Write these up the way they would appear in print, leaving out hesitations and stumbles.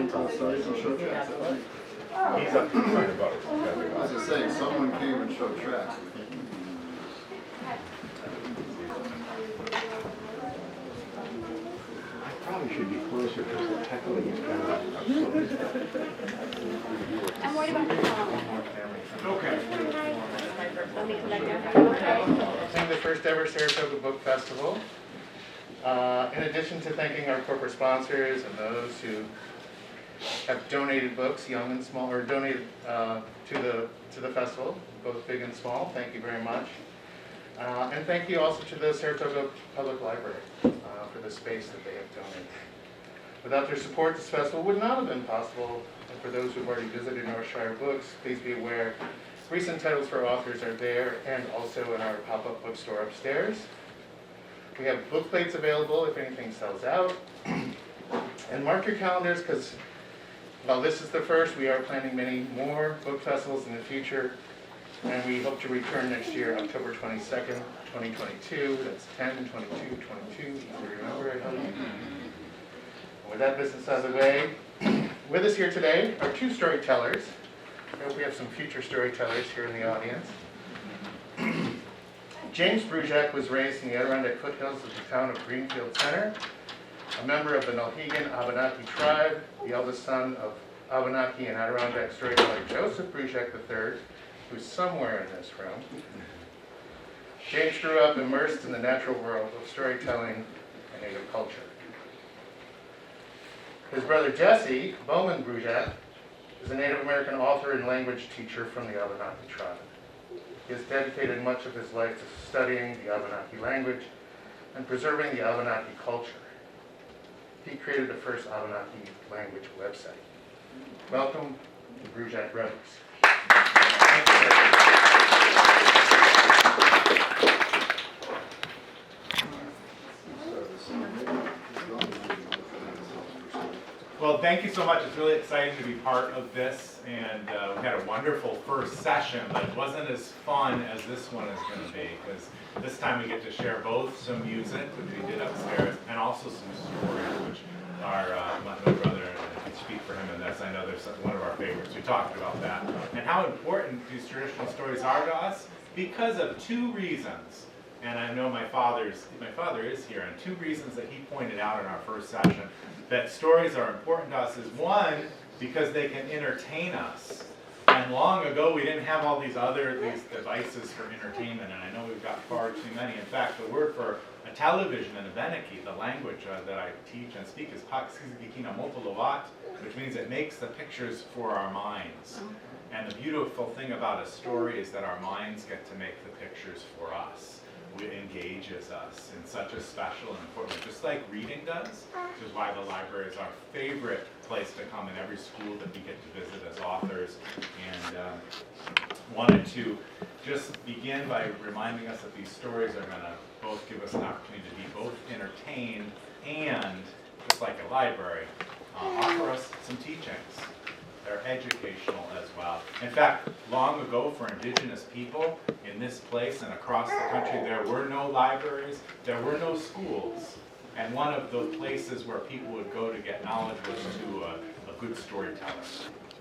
So you can show tracks. He's up to find about it. I was just saying, someone came and showed tracks. I probably should be closer because the heckling is kind of I'm worried about the song. Okay. Let me collect that. Attending the first ever Saratoga Book Festival. In addition to thanking our corporate sponsors and those who have donated books, young and small, or donated to the festival, both big and small, thank you very much. And thank you also to the Saratoga Public Library for the space that they have donated. Without their support, this festival would not have been possible. And for those who have already visited Northshire Books, please be aware recent titles for authors are there and also in our pop-up bookstore upstairs. We have book plates available if anything sells out. And mark your calendars because while this is the first, we are planning many more book festivals in the future. And we hope to return next year, October 22nd, 2022. That's 10, 22, 22, easy to remember, I hope. And with that business out of the way, with us here today are two storytellers. I hope we have some future storytellers here in the audience. James Bruchac was raised in the Adirondack foothills of the town of Greenfield Center, a member of the Nulhegan Abenaki tribe, the eldest son of Wabanaki and Adirondack storyteller Joseph Bruchac III, who's somewhere in this room. James grew up immersed in the natural world of storytelling and native culture. His brother Jesse, Bowman Brujack, is a Native American author and language teacher from the Wabanaki tribe. He has dedicated much of his life to studying the Wabanaki language and preserving the Wabanaki culture. He created the first Wabanaki language website. Welcome to Brujack Brothers. Well, thank you so much. It's really exciting to be part of this, and we had a wonderful first session, but it wasn't as fun as this one is going to be, because this time we get to share both some music, which we did upstairs, and also some stories, which are my brother, and I can speak for him in this. I know there's one of our favorites. We talked about that, and how important these traditional stories are to us because of two reasons. And I know my father is here, and two reasons that he pointed out in our first session that stories are important to us is one, because they can entertain us. And long ago we didn't have all these devices for entertainment, and I know we've got far too many. In fact, the word for a television in Abenaki, the language that I teach and speak, is Ndakinna, which means it makes the pictures for our minds. And the beautiful thing about a story is that our minds get to make the pictures for us. It engages us in such a special and important way, just like reading does, which is why the library is our favorite place to come in every school that we get to visit as authors. And wanted to just begin by reminding us that these stories are going to both give us an opportunity to be both entertained and, just like a library, offer us some teachings. They're educational as well. In fact, long ago for indigenous people in this place and across the country, there were no libraries, there were no schools. And one of the places where people would go to get knowledge was to a good storyteller.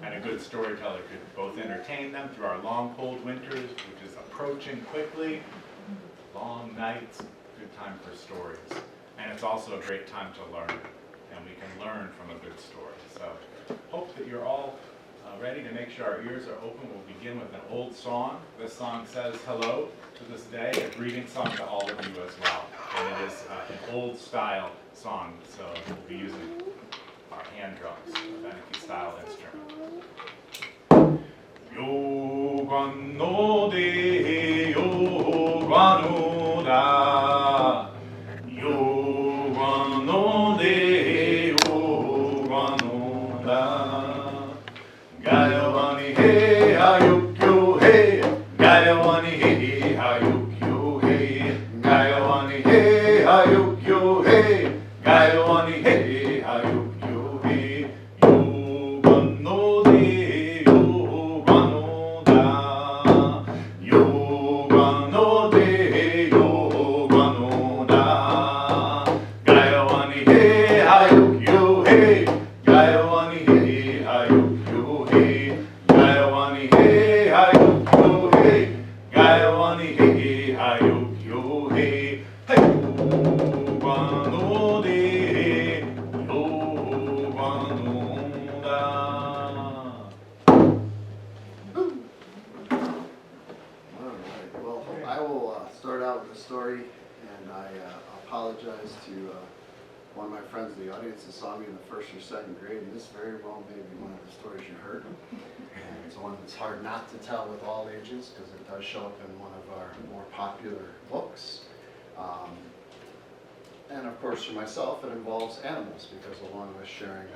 And a good storyteller could both entertain them through our long cold winters, which is approaching quickly, long nights, good time for stories. And it's also a great time to learn. And we can learn from a good story. So hope that you're all ready to make sure our ears are open. We'll begin with an old song. This song says hello to this day, a greeting song to all of you as well. And it is an old style song, so we'll be using our hand drums, a Abenaki style instrument. Yogano de yogano da, yogano de yogano da. Gayawani he hayukyo he, Gayawani he hayukyo he, Gayawani he hayukyo he, Gayawani he hayukyo he, Yogano de yogano da, Yogano de yogano da, Gayawani he hayukyo he, Gayawani he one of my friends in the audience that saw me in the first or second grade, and this very well may be one of the stories you heard. And it's one that's hard not to tell with all ages, because it does show up in one of our more popular books. And of course, for myself, it involves animals, because along with sharing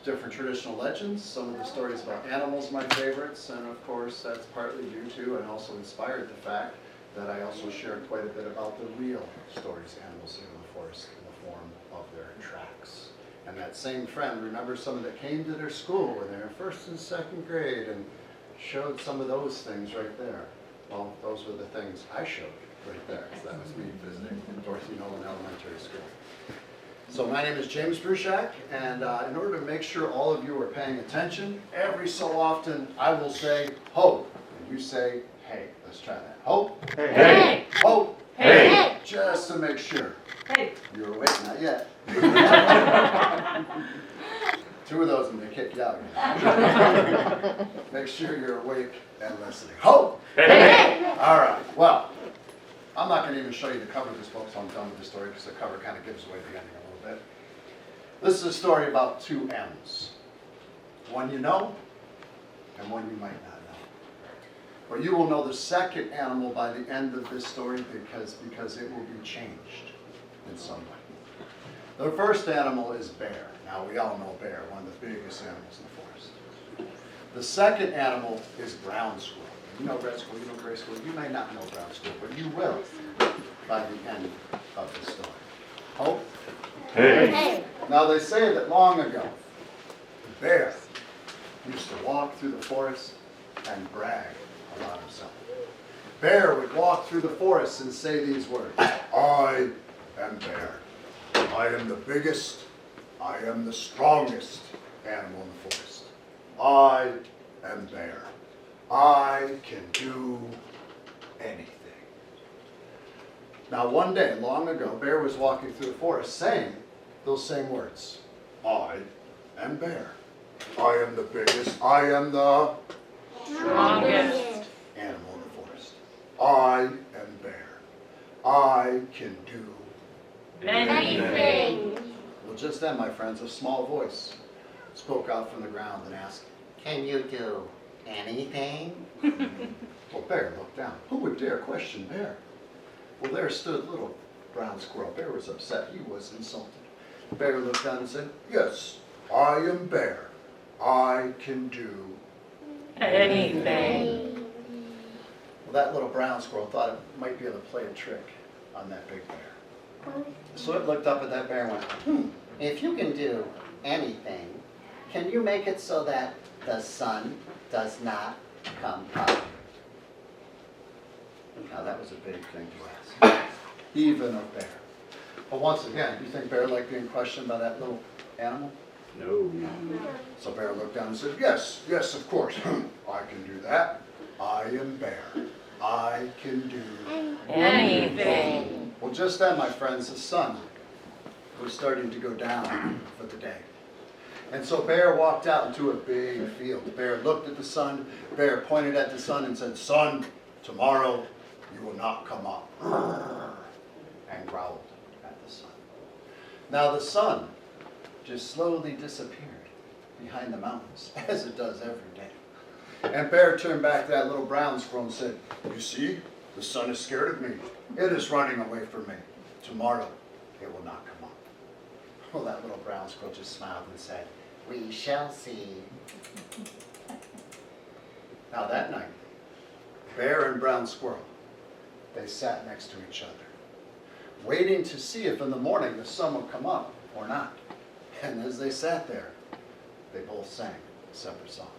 different traditional legends, some of the stories about animals are my favorites, and of course, that's partly due to and also inspired the fact that I also share quite a bit about the real stories animals live in the forest in the form of their tracks. And that same friend remembers someone that came to their school when they were first and second grade and showed some of those things right there. Well, those were the things I showed right there. So that was me visiting Dorothy Nolan Elementary School. So my name is James Bruchac, and in order to make sure all of you are paying attention, every so often I will say, ho, and you say, hey. Let's try that. Ho. Hey. Hey. Ho. Hey. Just to make sure. Hey. You're awake, not yet. 2 of those and they kick you out. Make sure you're awake and listening. Ho. Hey. All right, well, I'm not going to even show you the cover of this book, so I'm done with the story because the cover kind of gives away the ending a little bit. This is a story about 2 animals. One you know, and one you might not know. But you will know the second animal by the end of this story because it will be changed in some way. The first animal is bear. Now, we all know bear, one of the biggest animals in the forest. The second animal is ground squirrel. You know red squirrel, you know gray squirrel. You may not know ground squirrel, but you will by the end of the story. Hope? Hey. Hey. Now, they say that long ago, the bear used to walk through the forest and brag about himself. Bear would walk through the forest and say these words, I am bear. I am the biggest, I am the strongest animal in the forest. I am bear. I can do anything. Now one day, long ago, Bear was walking through the forest saying those same words. I am bear. I am the biggest, I am the Strongest. animal in the forest. I am bear. I can do. Anything. Well, just then, my friends, a small voice spoke out from the ground and asked, Can you do anything? well, Bear looked down. Who would dare question Bear? Well, there stood little brown squirrel. Bear was upset. He was insulted. Bear looked down and said, yes, I am Bear. I can do. Anything. Well, that little brown squirrel thought it might be able to play a trick on that big bear. So it looked up at that bear and went, If you can do anything, can you make it so that the sun does not come up? now that was a big thing to ask. Even of Bear. But once again, do you think Bear liked being questioned by that little animal? No. So Bear looked down and said, yes, yes, of course. I can do that. I am Bear. I can do. Anything. Well, just then, my friends, the sun was starting to go down for the day. And so Bear walked out into a big field. Bear looked at the sun. Bear pointed at the sun and said, sun, tomorrow you will not come up. And growled at the sun. Now the sun just slowly disappeared behind the mountains, as it does every day. And Bear turned back to that little brown squirrel and said, you see, the sun is scared of me. It is running away from me. Tomorrow, it will not come up. Well, that little brown squirrel just smiled and said, We shall see. now that night, Bear and brown squirrel, they sat next to each other, waiting to see if in the morning the sun would come up or not. And as they sat there, they both sang a separate song.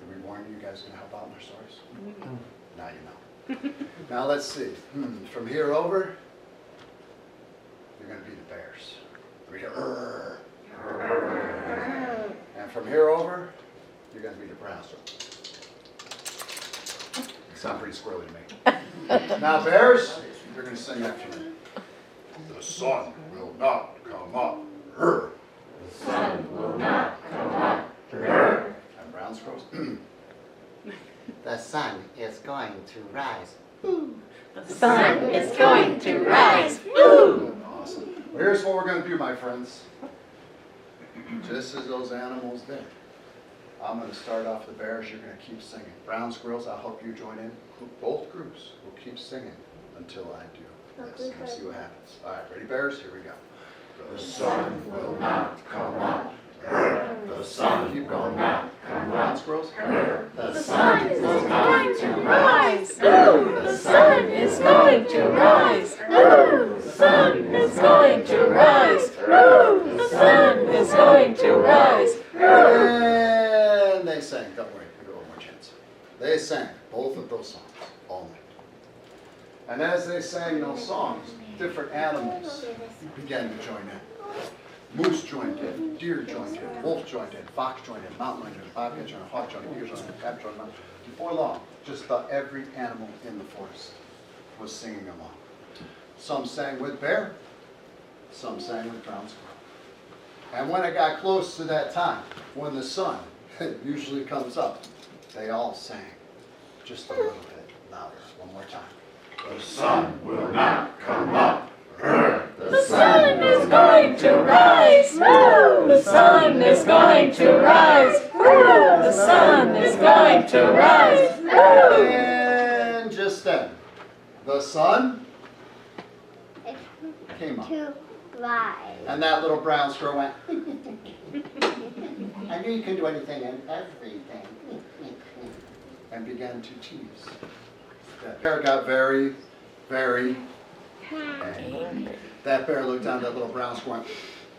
Did we warn you guys going to help out in our stories? Now you know. Now let's see. From here over, you're going to be the bears. We hear, "Rrr." And from here over, you're going to be the browns. Sound pretty squirrely to me. Now bears, you're going to sing after me. The sun will not come up. Rrr. The sun will not come up. Grr. And brown squirrels. The sun is going to rise. The sun is going to rise. Ooh. Awesome. here's what we're going to do, my friends. Just as those animals did. I'm going to start off the bears. You're going to keep singing. Brown squirrels, I'll help you join in. Both groups will keep singing until I do. Yes, we'll see what happens. All right, ready, bears? Here we go. The sun will not come up. The sun Keep will going. not come Brown up. squirrels. The sun is going to rise. Ooh, the sun is going to rise. Ooh, the sun is going to rise. Ooh, the sun is going to rise. And they sang. Don't worry, we got one more chance. They sang both of those songs all night. And as they sang those songs, different animals began to join in. Moose joined in, deer joined in, wolf joined in, fox joined in, mountain lion joined in, bobcat joined in, hawk joined in, deer joined in, rabbit joined in. Before long, just about every animal in the forest was singing along. Some sang with bear, some sang with brown squirrel. And when it got close to that time, when the sun usually comes up, they all sang just a little bit louder. One more time. The sun will not come up. The sun is going to rise. Ooh, the sun is going to rise. Ooh, the sun is going to rise. Ooh. And just then, the sun came up. To rise. And that little brown squirrel went, I knew you can do anything and everything. And began to tease. That bear got very, very angry. That bear looked down at that little brown squirrel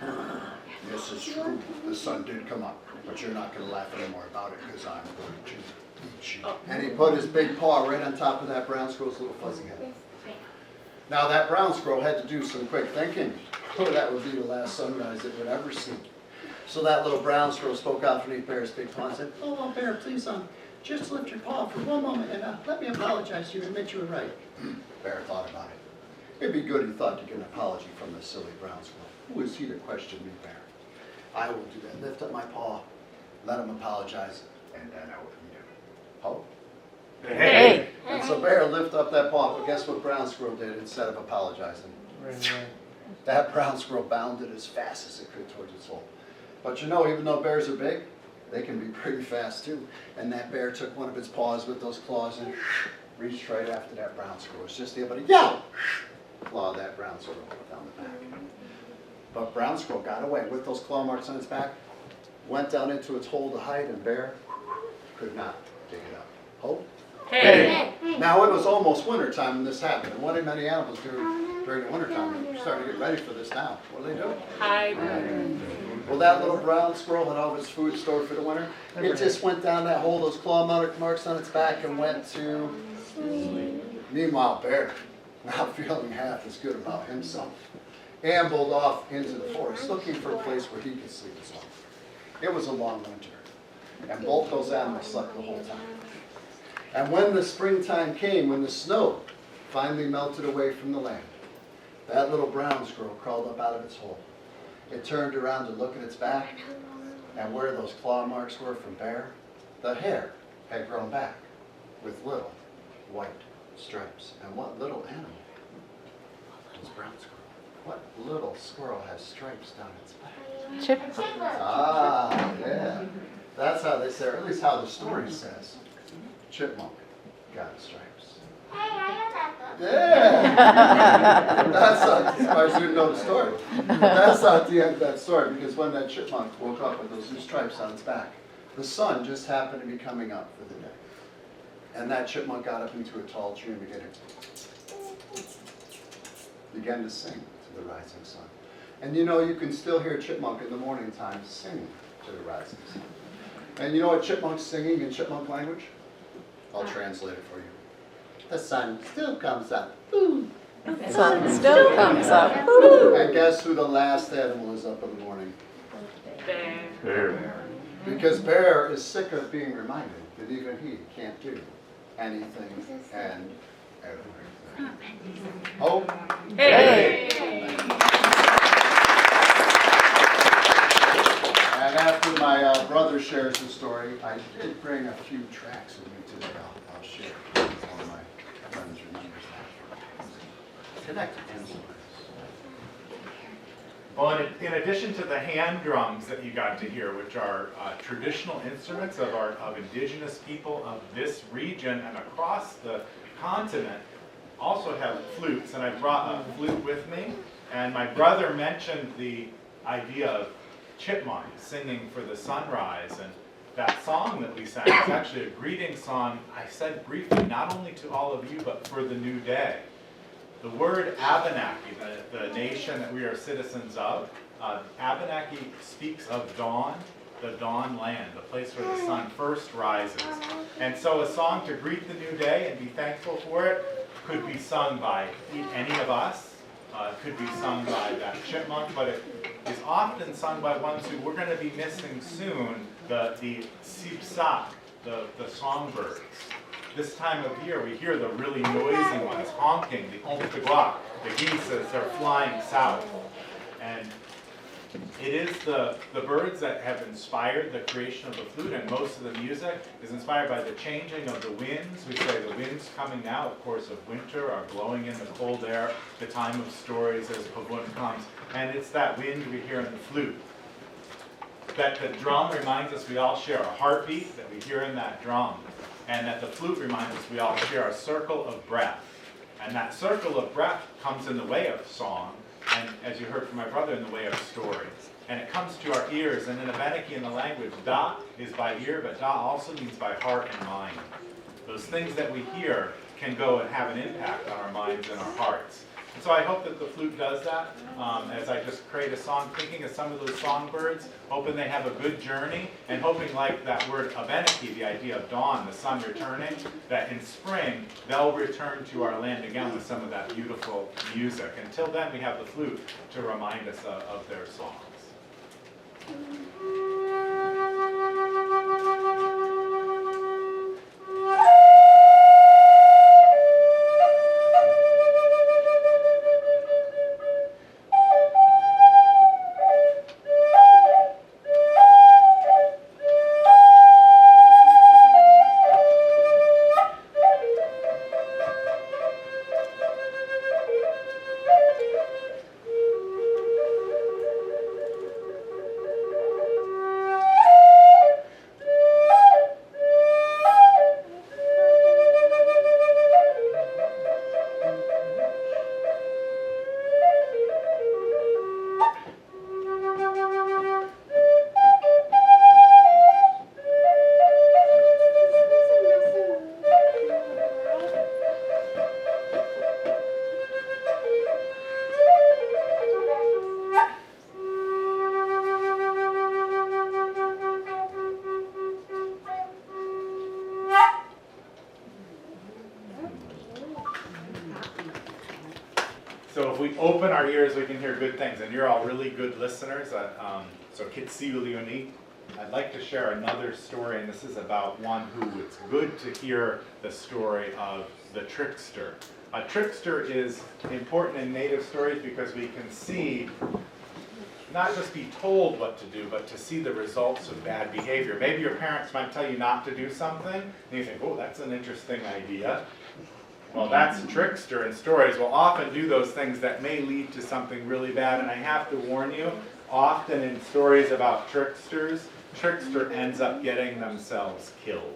and went, this is true, the sun did come up, but you're not going to laugh anymore about it because I'm going to eat you. And he put his big paw right on top of that brown squirrel's little fuzzy head. Now that brown squirrel had to do some quick thinking. Oh, that would be the last sunrise it would ever see. So that little brown squirrel spoke out underneath Bear's big paw and said, oh, well, Bear, please, just lift your paw for one moment and let me apologize to you and admit you were right. Bear thought about it. It'd be good, he thought, to get an apology from the silly brown squirrel. Who is he to question me, Bear? I will do that. Lift up my paw, let him apologize, and then I will eat him. Oh. Hey. And so Bear lifted up that paw, but guess what brown squirrel did instead of apologizing? That brown squirrel bounded as fast as it could towards its hole. But you know, even though bears are big, they can be pretty fast too. And that bear took one of its paws with those claws and reached right after that brown squirrel. It was just able to yell, claw that brown squirrel down the back. But brown squirrel got away with those claw marks on its back, went down into its hole to hide, and bear could not dig it up. Hope? Hey. Now it was almost winter time when this happened. And what do many animals do during the winter time? They're starting to get ready for this now. What do they do? Hide. Well, that little brown squirrel had all of its food stored for the winter. It just went down that hole, those claw marks on its back, and went to sleep. Meanwhile, Bear, not feeling half as good about himself, ambled off into the forest, looking for a place where he could sleep as well. It was a long winter, and both those animals slept the whole time. And when the springtime came, when the snow finally melted away from the land, that little brown squirrel crawled up out of its hole. It turned around to look at its back, and where those claw marks were from Bear, the hair had grown back with little white stripes. And what little animal was brown squirrel? What little squirrel has stripes down its back? Chipmunk. Ah, yeah. That's how they say, or at least how the story says. Chipmunk got stripes. Hey, I know that book. Yeah. That's not, as far as you know the story. But that's not the end of that story, because when that chipmunk woke up with those new stripes on its back, the sun just happened to be coming up for the day. And that chipmunk got up into a tall tree and began to sing to the rising sun. And you know, you can still hear chipmunk in the morning time singing to the rising sun. And you know what chipmunk's singing in chipmunk language? I'll translate it for you. The sun still comes up. Ooh. The sun still comes up. Ooh. And guess who the last animal is up in the morning? Bear. Because Bear is sick of being reminded that even he can't do anything and everything. Oh, Hey. and after my brother shares the story, I did bring a few tracks with me today. I'll share with one of my friends remembers that. Connected influence. Well, in addition to the hand drums that you got to hear, which are traditional instruments of indigenous people of this region and across the continent, also have flutes, and I brought a flute with me. And my brother mentioned the idea of chipmunks singing for the sunrise, and that song that we sang is actually a greeting song, I said briefly, not only to all of you, but for the new day. The word Abenaki, the nation that we are citizens of, Abenaki speaks of dawn, the dawn land, the place where the sun first rises. And so a song to greet the new day and be thankful for it could be sung by any of us. It could be sung by that chipmunk, but it is often sung by ones who we're going to be missing soon, the sipsak, the songbirds. This time of year, we hear the really noisy ones honking, the omptagwak, the geese as they're flying south. And it is the birds that have inspired the creation of the flute, and most of the music is inspired by the changing of the winds. We say the winds coming now, of course, of winter are blowing in the cold air, the time of stories as Pavun comes, and it's that wind we hear in the flute. That the drum reminds us we all share a heartbeat that we hear in that drum, and that the flute reminds us we all share a circle of breath. And that circle of breath comes in the way of song, and as you heard from my brother, in the way of stories. And it comes to our ears, and in Abenaki, in the language, da is by ear, but da also means by heart and mind. Those things that we hear can go and have an impact on our minds and our hearts. And so I hope that the flute does that, as I just create a song, thinking of some of those songbirds, hoping they have a good journey, and hoping, like that word Abenaki, the idea of dawn, the sun returning, that in spring they'll return to our land again with some of that beautiful music. Until then, we have the flute to remind us of their songs. So if we open our ears, we can hear good things, and you're all really good listeners. So Kitsiuliuni, I'd like to share another story, and this is about one who it's good to hear the story of the Trickster. A trickster is important in native stories because we can see, not just be told what to do, but to see the results of bad behavior. Maybe your parents might tell you not to do something, and you think, oh, that's an interesting idea. Well, that's a trickster, and stories will often do those things that may lead to something really bad. And I have to warn you, often in stories about tricksters, trickster ends up getting themselves killed.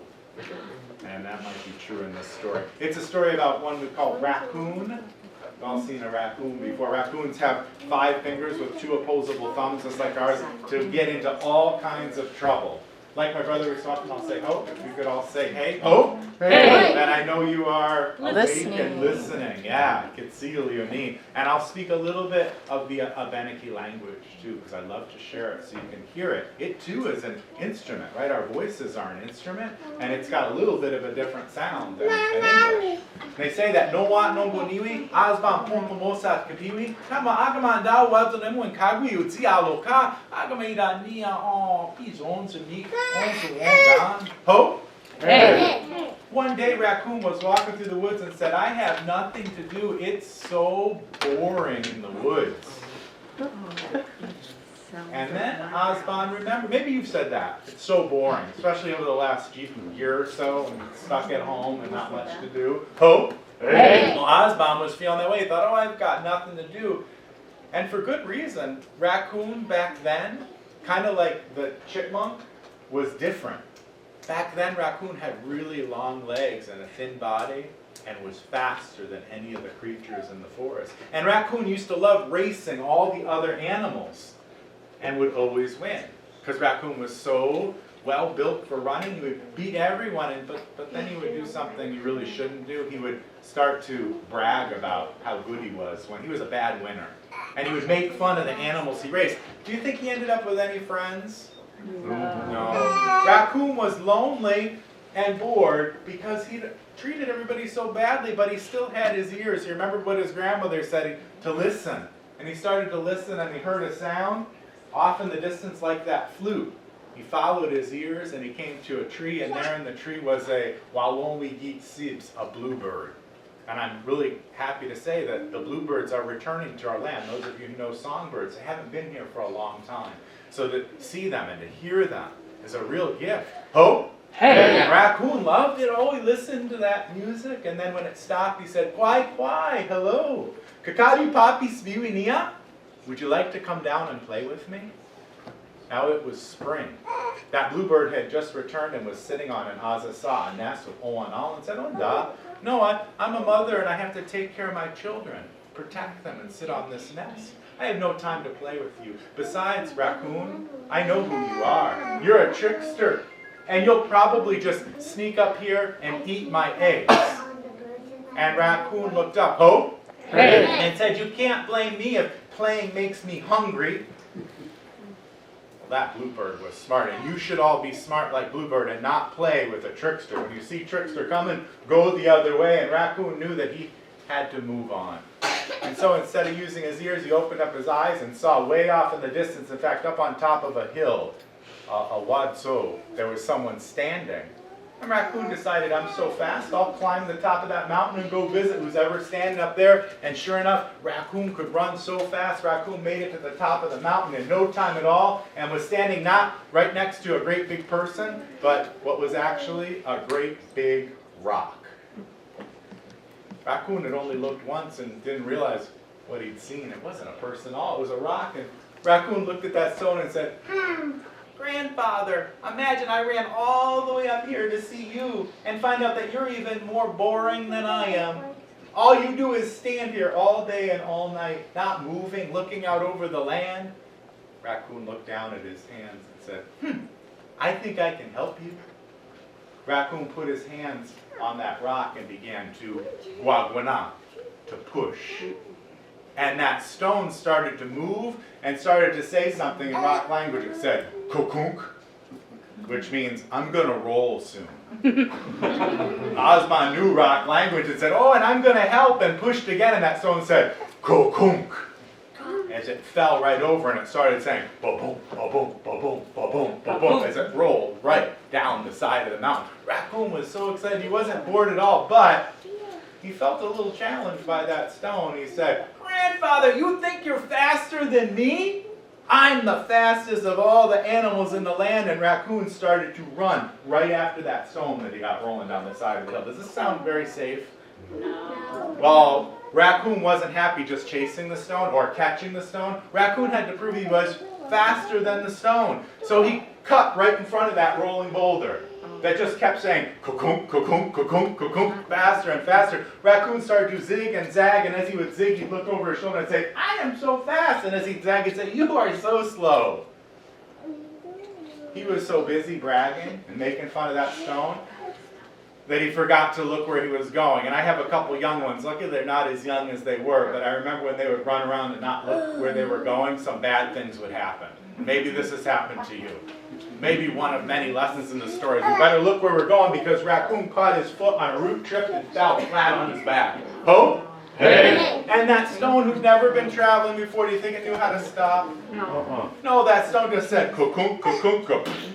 And that might be true in this story. It's a story about one we call raccoon. You've all seen a raccoon before. Raccoons have 5 fingers with 2 opposable thumbs, just like ours, to get into all kinds of trouble. Like my brother was talking, I'll say, oh, if we could all say, hey, oh, hey, then I know you are awake and listening. Yeah, Kitsiuliuni. And I'll speak a little bit of the Wabanaki language, too, because I love to share it so you can hear it. It, too, is an instrument, right? Our voices are an instrument, and it's got a little bit of a different sound than English. They say that no wa no boniwi, asban pomomosat kapiwi, kama agamanda wazonemu and kagwi utsi aloka, agamida nia on pizon to me. Ho! Hey. One day Raccoon was walking through the woods and said, I have nothing to do. It's so boring in the woods. And then Osbon remembered, maybe you've said that. It's so boring, especially over the last year or so, and stuck at home and not much to do. Ho! Hey. Well, Osbon was feeling that way. He thought, oh, I've got nothing to do. And for good reason. Raccoon back then, kind of like the chipmunk, was different. Back then, raccoon had really long legs and a thin body and was faster than any of the creatures in the forest. And raccoon used to love racing all the other animals and would always win. Because raccoon was so well built for running, he would beat everyone, but then he would do something he really shouldn't do. He would start to brag about how good he was when he was a bad winner. And he would make fun of the animals he raced. Do you think he ended up with any friends? No. Raccoon was lonely and bored because he treated everybody so badly, but he still had his ears. He remembered what his grandmother said, to listen. And he started to listen and he heard a sound off in the distance like that flute. He followed his ears and he came to a tree, and there in the tree was a Wawonwi Sibs, a bluebird. And I'm really happy to say that the bluebirds are returning to our land. Those of you who know songbirds, they haven't been here for a long time. So to see them and to hear them is a real gift. Ho! Hey! And raccoon loved it. Oh, he listened to that music, and then when it stopped, he said, "Kwai, kwai, hello. Kakadi papi spiwinia? Would you like to come down and play with me?" Now it was spring. That bluebird had just returned and was sitting on an azasa, a nest with Oanal, and said, "Onda, no, I'm a mother and I have to take care of my children, protect them and sit on this nest. I have no time to play with you. Besides, raccoon, I know who you are. You're a trickster, and you'll probably just sneak up here and eat my eggs." And raccoon looked up, "Ho!" Hey! and said, "You can't blame me if playing makes me hungry." Well, that bluebird was smart, and you should all be smart like bluebird and not play with a trickster. When you see trickster coming, go the other way, and raccoon knew that he had to move on. And so instead of using his ears, he opened up his eyes and saw way off in the distance, in fact up on top of a hill, a wadso, there was someone standing. And raccoon decided, I'm so fast, I'll climb the top of that mountain and go visit who's ever standing up there. And sure enough, raccoon could run so fast, raccoon made it to the top of the mountain in no time at all, and was standing not right next to a great big person, but what was actually a great big rock. Raccoon had only looked once and didn't realize what he'd seen. It wasn't a person at all, it was a rock. And raccoon looked at that stone and said, "Grandfather, imagine I ran all the way up here to see you and find out that you're even more boring than I am. All you do is stand here all day and all night, not moving, looking out over the land." Raccoon looked down at his hands and said, "I think I can help you." Raccoon put his hands on that rock and began to guagwana, to push. And that stone started to move and started to say something in rock language. It said, "Kokunk," which means, I'm going to roll soon. Osman knew rock language and said, "Oh, and I'm going to help," and pushed again, and that stone said, "Kokunk," as it fell right over, and it started saying, "Ba-boom, ba-boom, ba-boom, ba-boom, ba-boom," as it rolled right down the side of the mountain. Raccoon was so excited, he wasn't bored at all, but he felt a little challenged by that stone. He said, "Grandfather, you think you're faster than me? I'm the fastest of all the animals in the land." And raccoon started to run right after that stone that he got rolling down the side of the hill. Does this sound very safe? No. Well, raccoon wasn't happy just chasing the stone or catching the stone. Raccoon had to prove he was faster than the stone. So he cut right in front of that rolling boulder that just kept saying, "Kokunk, kokunk, kokunk, kokunk," faster and faster. Raccoon started to zig and zag, and as he would zig, he'd look over his shoulder and say, "I am so fast." And as he'd zag, he'd say, "You are so slow." He was so busy bragging and making fun of that stone that he forgot to look where he was going. And I have a couple young ones. Luckily, they're not as young as they were, but I remember when they would run around and not look where they were going, some bad things would happen. Maybe this has happened to you. Maybe one of many lessons in the story. We better look where we're going, because raccoon caught his foot on a root, tripped, and fell flat on his back. Ho! Hey! And that stone, who'd never been traveling before, do you think it knew how to stop? No. No, that stone just said, "Kokunk, kokunk, kokunk."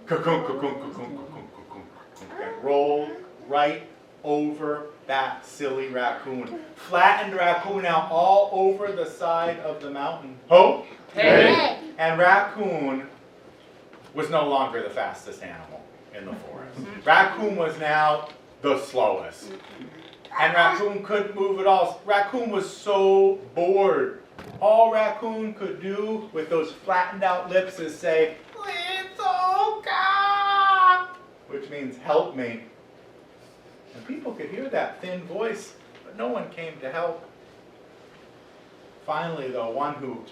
Kokunk, kokunk, kokunk, kokunk, kokunk. And rolled right over that silly raccoon. Flattened raccoon out all over the side of the mountain. Ho! Hey! And raccoon was no longer the fastest animal in the forest. Raccoon was now the slowest. And raccoon couldn't move at all. Raccoon was so bored All Raccoon could do with those flattened out lips is say, "Litzoka," which means help me. And people could hear that thin voice, but no one came to help. Finally, though, one who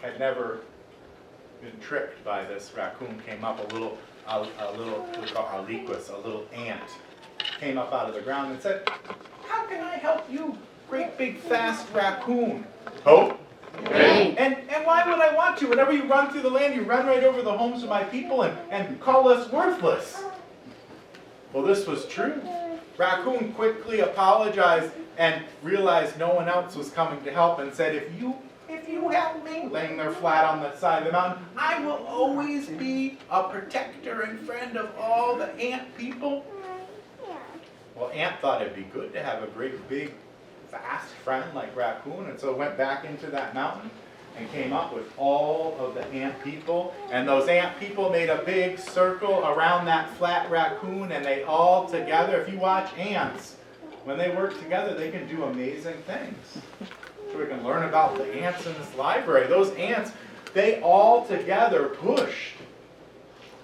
had never been tricked by this raccoon came up, a little we call aliquis, a little ant, came up out of the ground and said, "How can I help you, great big fast raccoon?" "Hope." And why would I want to? Whenever you run through the land, you run right over the homes of my people and call us worthless. Well, this was true. Raccoon quickly apologized and realized no one else was coming to help and said, if you help me, laying there flat on the side of the mountain, I will always be a protector and friend of all the ant people. Well, Ant thought it'd be good to have a great big fast friend like Raccoon, and so went back into that mountain and came up with all of the ant people, and those ant people made a big circle around that flat raccoon, and they all together, if you watch ants, when they work together, they can do amazing things. So we can learn about the ants in this library. Those ants, they all together pushed,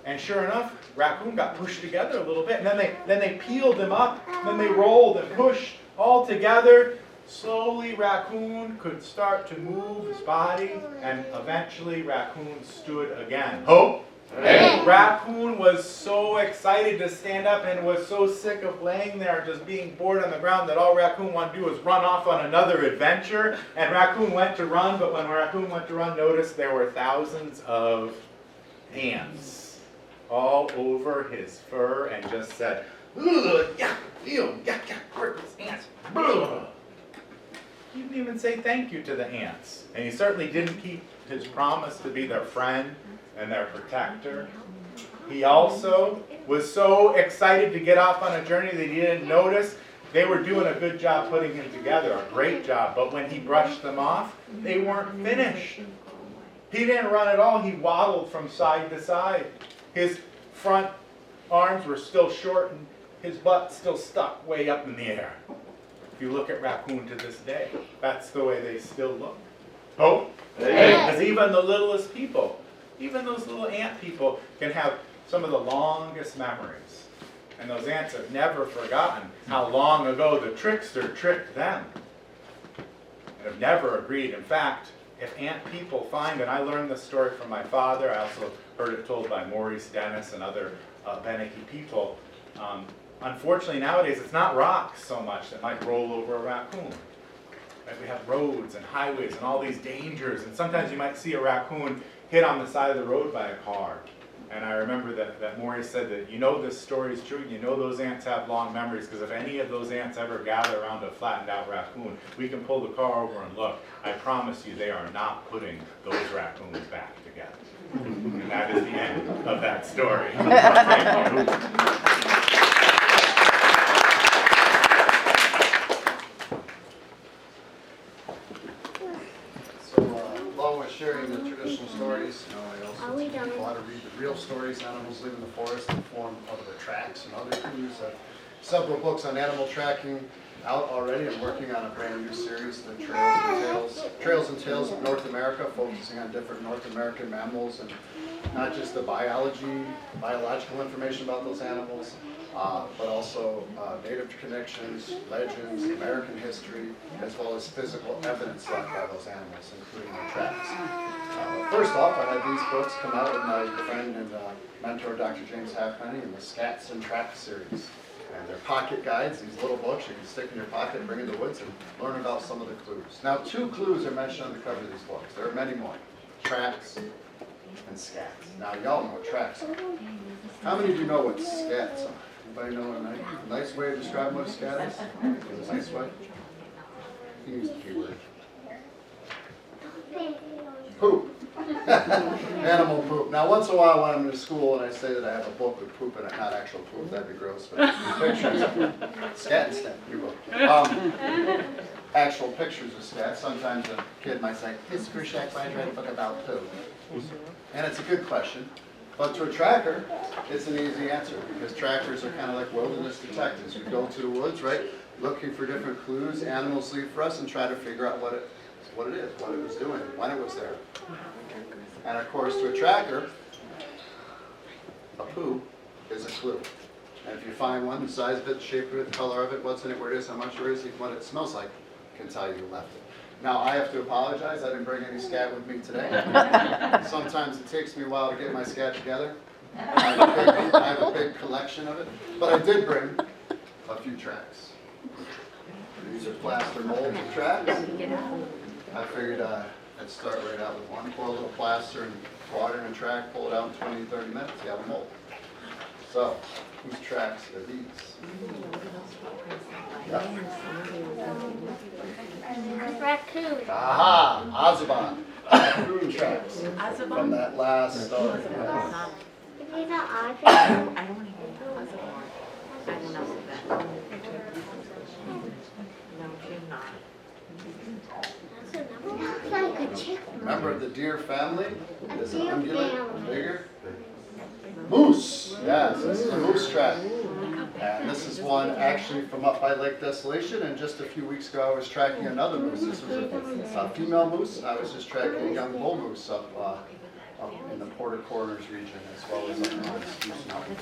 and sure enough, Raccoon got pushed together a little bit, and then they peeled them up, then they rolled and pushed all together. Slowly, Raccoon could start to move his body, and eventually Raccoon stood again. Hope? Hey. Raccoon was so excited to stand up and was so sick of laying there just being bored on the ground that all Raccoon wanted to do was run off on another adventure. And Raccoon went to run, but when Raccoon went to run, notice there were thousands of ants all over his fur and just said, "Ugh, yuck, ew, yuck, yuck, worthless ants, ugh." He didn't even say thank you to the ants. And he certainly didn't keep his promise to be their friend and their protector. He also was so excited to get off on a journey that he didn't notice they were doing a good job putting him together, a great job. But when he brushed them off, they weren't finished. He didn't run at all. He waddled from side to side. His front arms were still short and his butt still stuck way up in the air. If you look at Raccoon to this day, that's the way they still look. Oh, because even the littlest people, even those little ant people can have some of the longest memories. And those ants have never forgotten how long ago the trickster tricked them. And have never agreed. In fact, if ant people find, and I learned this story from my father, I also heard it told by Maurice Dennis and other Abenaki people, unfortunately nowadays it's not rocks so much that might roll over a raccoon. Right? We have roads and highways and all these dangers, and sometimes you might see a raccoon hit on the side of the road by a car. And I remember that Maurice said that, you know, this story is true, you know those ants have long memories, because if any of those ants ever gather around a flattened out raccoon, we can pull the car over and look. I promise you they are not putting those raccoons back together. And that is the end of that story. Thank you. Along with sharing the traditional stories, I also teach people how to read the real stories animals live in the forest in the form of their tracks and other clues. Several books on animal tracking out already. I'm working on a brand new series, the Trails and Tales of North America, focusing on different North American mammals and not just the biological information about those animals, but also native connections, legends, American history, as well as physical evidence left by those animals, including their tracks. First off, I had these books come out with my friend and mentor, Dr. James Halfpenny, in the Scats and Tracks series. And they're pocket guides, these little books you can stick in your pocket and bring in the woods and learn about some of the clues. Now, 2 clues are mentioned on the cover of these books. There are many more. Tracks and scats. Now, y'all know what tracks are. How many of you know what scats are? Anybody know a nice way to describe what a scat is? Is a nice way? You can use the keyword. Poop. Animal poop. Now, once in a while when I'm in school and I say that I have a book with poop in it, not actual poop, that'd be gross, but pictures of scat instead, you will. Actual pictures of scat. Sometimes a kid might say, "This is Bruchac, why did you write a book about poo?" And it's a good question. But to a tracker, it's an easy answer, because trackers are kind of like wilderness detectives. We go to the woods, right, looking for different clues animals leave for us and try to figure out what what it is, what it was doing, when it was there. And of course, to a tracker, a poo is a clue. And if you find one, the size of it, the shape of it, the color of it, what's in it, where it is, how much there is, even what it smells like, can tell you who left it. Now, I have to apologize, I didn't bring any scat with me today. Sometimes it takes me a while to get my scat together. I have a big collection of it, but I did bring a few tracks. These are plaster molds of tracks. I figured I'd start right out with one. Pour a little plaster and water in a track, pull it out in 20, 30 minutes, you have a mold. So, whose tracks are these? Yeah. Raccoon. Aha! Audubon. Raccoon tracks. From that last story. Is he not Audrey? I don't want to hear that. I don't know that. No, she's not. That's like a chipmunk. Remember the deer family? Is an deer ungulate, family. bigger. Moose, yes, this is a moose track. And this is one actually from up by Lake Desolation, and just a few weeks ago I was tracking another moose. This was a female moose. I was just tracking a young bull moose up in the Porter Corners region, as well as up on Spruce Mountain.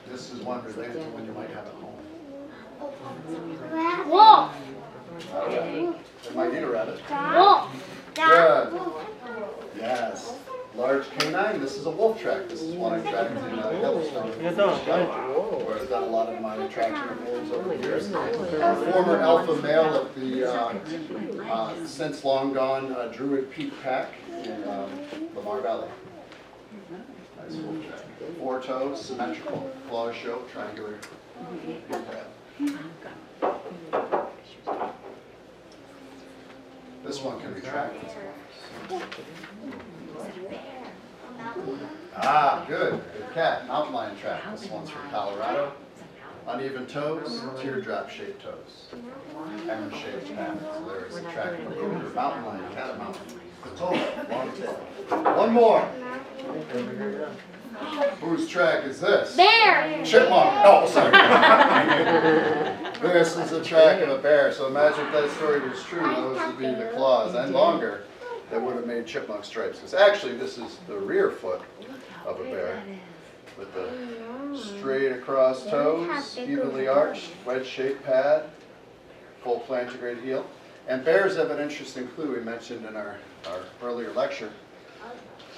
This is one related to when you might have at home. Wolf. They might eat a rabbit. Wolf. Good. Yes. Large canine. This is a wolf track. This is one I tracked in Yellowstone, where I've done a lot of my tracking of wolves over the years. Former alpha male of the since long gone Druid Peak Pack in Lamar Valley. Nice wolf track. 4 toes, symmetrical, claws show, triangular. This one can retract. Ah, good. Good cat. Mountain lion track. This one's from Colorado. Uneven toes, teardrop-shaped toes. Hammer-shaped pattern. So there is a track of a cougar, mountain lion, catamount, Patola, long tail. One more. Whose track is this? Bear. Chipmunk. Oh, sorry. This is a track of a bear. So imagine if that story was true, those would be the claws and longer that would have made chipmunk stripes. Because actually, this is the rear foot of a bear with the straight across toes, evenly arched, wedge-shaped pad, full plantigrade heel. And bears have an interesting clue we mentioned in our earlier lecture.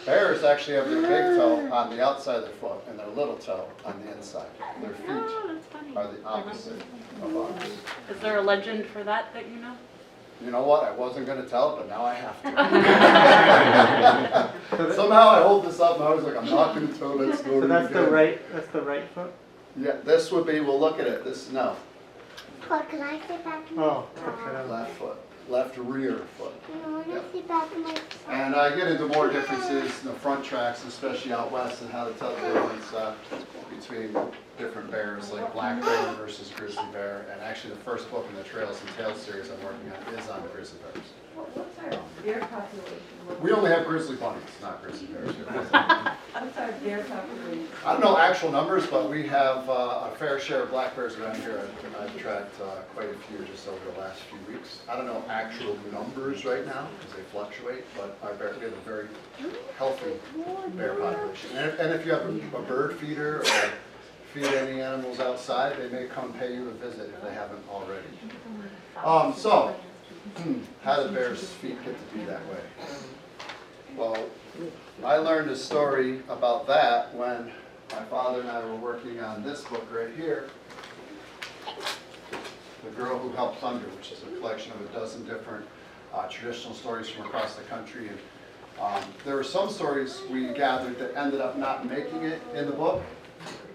Bears actually have their big toe on the outside of their foot and their little toe on the inside. Their feet are the opposite of ours. Is there a legend for that you know? You know what? I wasn't going to tell it, but now I have to. Somehow I hold this up and I was like, I'm not going to tell that story. So that's again. that's the right foot? Yeah, this would be, we'll look at it. This, no. What, can I sit back in my Oh, Left foot. Left rear foot. I want to sit back in my And I get into more differences in the front tracks, especially out west, and how to tell the difference between different bears, like black bear versus grizzly bear. And actually, the first book in the Trails and Tales series I'm working on is on grizzly bears. What's our bear population? We only have grizzly bunnies, not grizzly bears. What's our bear population? I don't know actual numbers, but we have a fair share of black bears around here. I've tracked quite a few just over the last few weeks. I don't know actual numbers right now because they fluctuate, but we have a very healthy bear population. And if you have a bird feeder or feed any animals outside, they may come pay you a visit if they haven't already. So, how did bears' feet get to be that way? Well, I learned a story about that when my father and I were working on this book right here, The Girl Who Helped Thunder, which is a collection of a dozen different traditional stories from across the country. And there were some stories we gathered that ended up not making it in the book.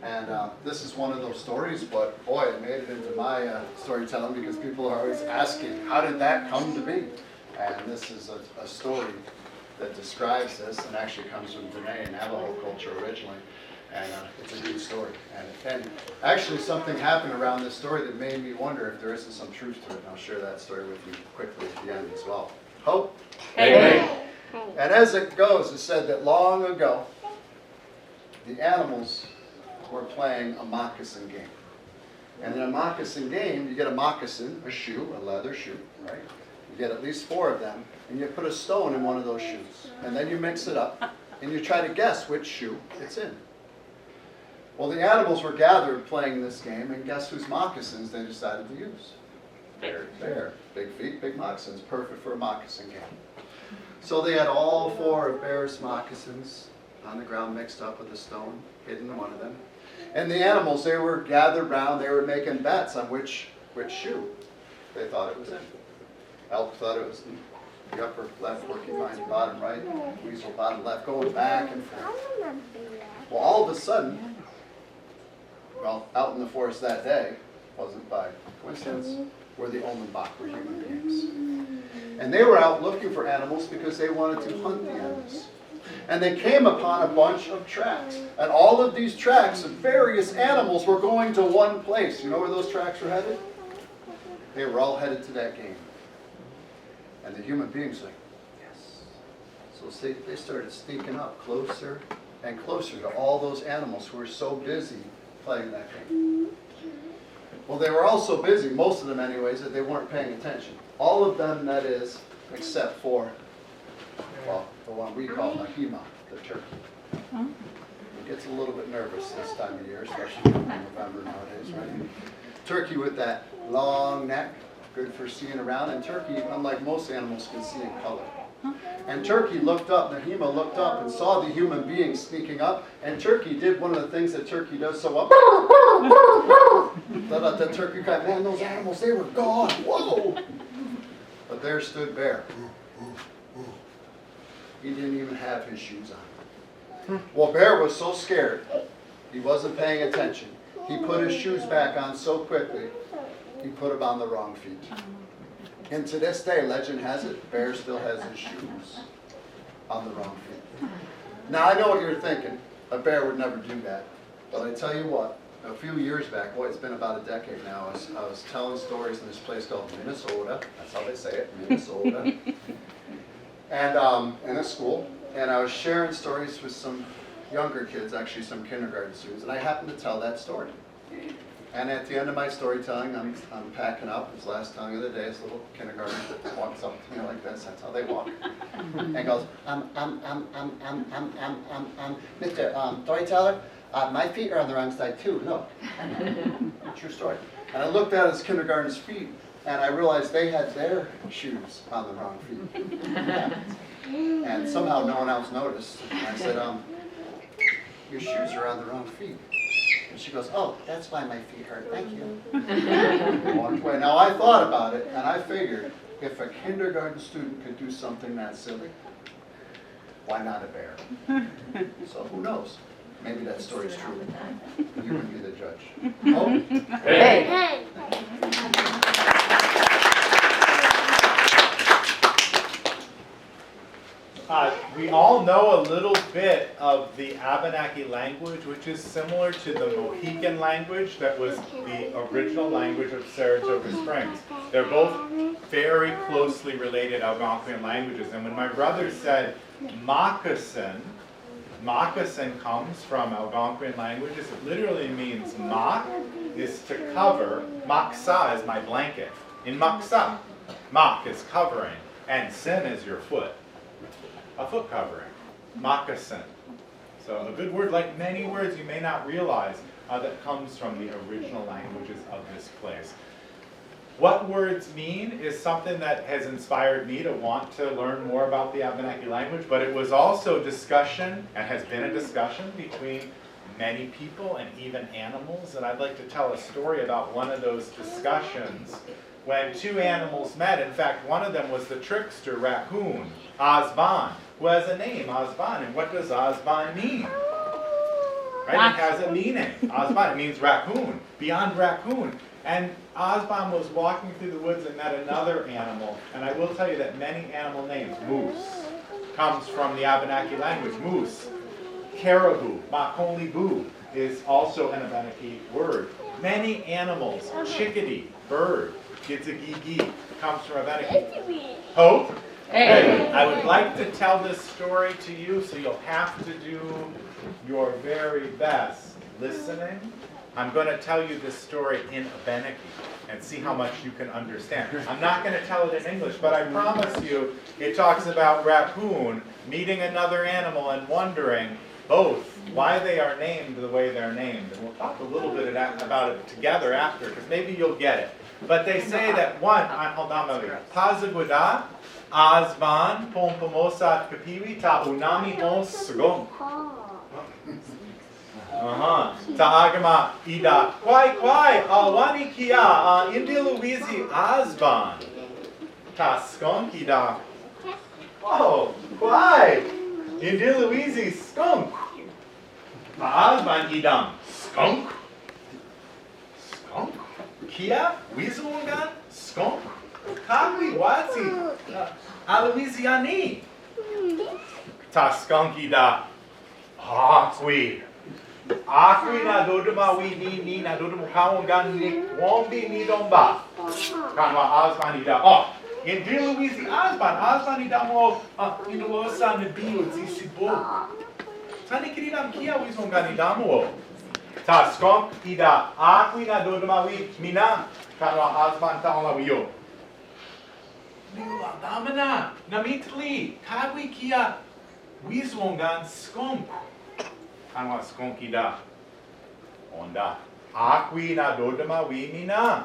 And this is one of those stories, but boy, it made it into my storytelling because people are always asking, how did that come to be? And this is a story that describes this and actually comes from Dene Navajo culture originally. And it's a good story. And actually something happened around this story that made me wonder if there isn't some truth to it. And I'll share that story with you quickly at the end as well. Hope? Hey. And as it goes, it said that long ago, the animals were playing a moccasin game. And in a moccasin game, you get a moccasin, a shoe, a leather shoe, right? You get at least 4 of them, and you put a stone in one of those shoes. And then you mix it up, and you try to guess which shoe it's in. Well, the animals were gathered playing this game, and guess whose moccasins they decided to use? Bear. Big feet, big moccasins, perfect for a moccasin game. So they had all 4 of Bear's moccasins on the ground mixed up with a stone, hidden in one of them. And the animals, they were gathered round, they were making bets on which shoe they thought it was in. Elk thought it was in the upper left, porcupine bottom right, weasel bottom left, going back and forth. Well, all of a sudden, well, out in the forest that day, wasn't by coincidence, were the Omenbach, were human beings. And they were out looking for animals because they wanted to hunt the animals. And they came upon a bunch of tracks. And all of these tracks of various animals were going to one place. You know where those tracks were headed? They were all headed to that game. And the human beings were like, yes. So they started sneaking up closer and closer to all those animals who were so busy playing that game. Well, they were all so busy, most of them anyways, that they weren't paying attention. All of them, that is, except for, well, the one we call Ndakinna, the turkey. It gets a little bit nervous this time of year, especially in November nowadays, right? Turkey with that long neck, good for seeing around, and turkey, unlike most animals, can see in color. And Turkey looked up, Ndakinna looked up and saw the human being sneaking up, and Turkey did one of the things that Turkey does so well. The turkey cried, man, those animals, they were gone, whoa! But there stood Bear. He didn't even have his shoes on. Well, Bear was so scared, he wasn't paying attention. He put his shoes back on so quickly, he put them on the wrong feet. And to this day, legend has it, Bear still has his shoes on the wrong feet. Now, I know what you're thinking. A bear would never do that. But I tell you what, a few years back, boy, it's been about a decade now, I was telling stories in this place called Minnesota. That's how they say it, Minnesota. And in a school. And I was sharing stories with some younger kids, actually some kindergarten students, and I happened to tell that story. And at the end of my storytelling, I'm packing up. It's the last telling of the day. This little kindergarten walks up to me like this. That's how they walk. And goes, Mr. Storyteller, my feet are on the wrong side too. Look. True story. And I looked at his kindergarten's feet, and I realized they had their shoes on the wrong feet. And somehow no one else noticed. And I said, your shoes are on the wrong feet. And she goes, oh, that's why my feet hurt, thank you. Walked away. Now I thought about it, and I figured, if a kindergarten student could do something that silly, why not a bear? So who knows? Maybe that story's true. You can be the judge. Oh? Hey. Hey. We all know a little bit of the Abenaki language, which is similar to the Mohican language that was the original language of Saratoga Springs. They're both very closely related Algonquian languages. And when my brother said moccasin, moccasin comes from Algonquian languages. It literally means mock is to cover. Maksa is my blanket. In maksa, mock is covering, and sin is your foot. A foot covering, moccasin. So a good word, like many words you may not realize, that comes from the original languages of this place. What words mean is something that has inspired me to want to learn more about the Abenaki language, but it was also discussion, and has been a discussion between many people and even animals, and I'd like to tell a story about one of those discussions when two animals met. In fact, one of them was the trickster raccoon, Osban, who has a name, Osban. And what does Osban mean? Right? It has a meaning. Osban, it means raccoon, beyond raccoon. And Osban was walking through the woods and met another animal. And I will tell you that many animal names, moose, comes from the Abenaki language, moose. Caribou, makolibu, is also an Abenaki word. Many animals, chickadee, bird, gitsagigi, comes from Abenaki. Hope? Hey. I would like to tell this story to you, so you'll have to do your very best listening, I'm going to tell you this story in Abenaki and see how much you can understand. I'm not going to tell it in English, but I promise you it talks about raccoon meeting another animal and wondering both why they are named the way they're named. And we'll talk a little bit about it together after, because maybe you'll get it. But they say that one, hold on, Tazaguda, Azban, Pompomosat Kapiwi, Ta Unami Hons Sagong. Taagama Ida, Kwai, Alwani Kia, Indi Louisi Azban. Ta Skunk Ida. Oh, Kwai, Indi Louisi Skunk. Ta Azban Idam. Skunk. Skunk. Kia, Weaselungan, Skunk, Kakli, Watsi, Aloisiani, Ta Skunky da, Akwi na dodama we ni na dodama kawangan ni wombi ni domba, Kanwa Azmani da, oh, in dear Louisi Azmani da mo, in the Losa Nabi, Zisibo, Tani Kirinam Kia, Weaselungan Idamo. Ta skunk ida akwi na dodamawi mina kanwa azban taolawiyo. Liula damana namitli kagwi kia wizwongan skunk kanwa skunk ida. Onda akwi na dodamawi mina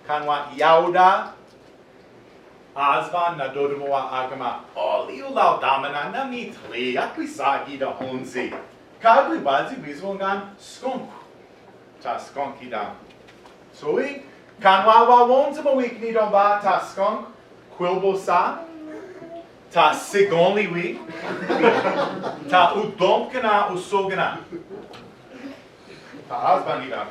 kanwa yauda azban na dodamawa agama. Oh liula damana namitli akwi sa ida honzi. Kagli wazi wizwongan skunk. Ta skunky down. So we kanwa wonza mawik ni domba ta skunk quilbo sa ta sigonli we ta udomkana usogana ta azbani da